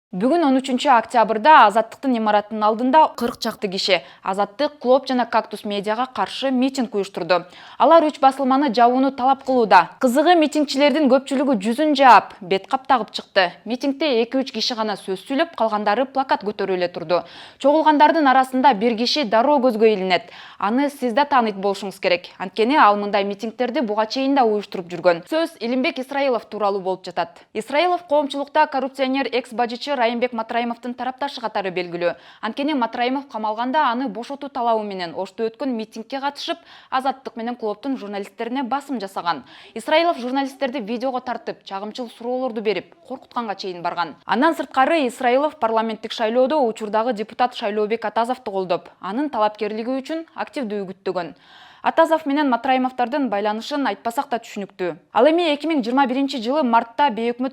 Бүгүн 13 октябрда Азаттыктын имаратынын алдында 40 чакты киши Азаттык, Клоп жана Кактус медиага каршы митинг уюштурду. Алар 3 басылманы жабууну талап кылууда. Кызыгы, митингчилердин көпчүлүгү жүзүн жаап, бет кап тагып чыкты. Митингде 2-3 киши гана сөз сүйлөп, калгандары плакат көтөрүп эле турду. Чогулгандардын арасында бир киши дароо көзгө илинет. Аны сиз да тааныйт болушуңуз керек. Анткени ал мындай митингтерди буга чейин да уюштуруп жүргөн. Сөз Илимбек Исраилов тууралуу болуп жатат. Исраилов коомчулукта коррупционер экс-бажычы Райымбек Матраимовдун тарапташы катары белгилүү. Анткени Матраимов камалганда аны бошотуу талабы менен Ошто өткөн митингге катышып, Азаттык менен Клоптун журналисттерине басым жасаган. Исраилов журналисттерди видеого тартып, чагымчыл суроолорду берип, коркутканга чейин барган. Андан сырткары Исраилов парламенттик шайлоодо учурдагы депутат Шайлообек Атазовду колдоп, анын талапкерлиги үчүн активдүү үгүттөгөн. Атазов менен Матраимовдордун байланышын айтпасак да түшүнүктүү. Ал эми 2021 жылы мартта бейөкмөт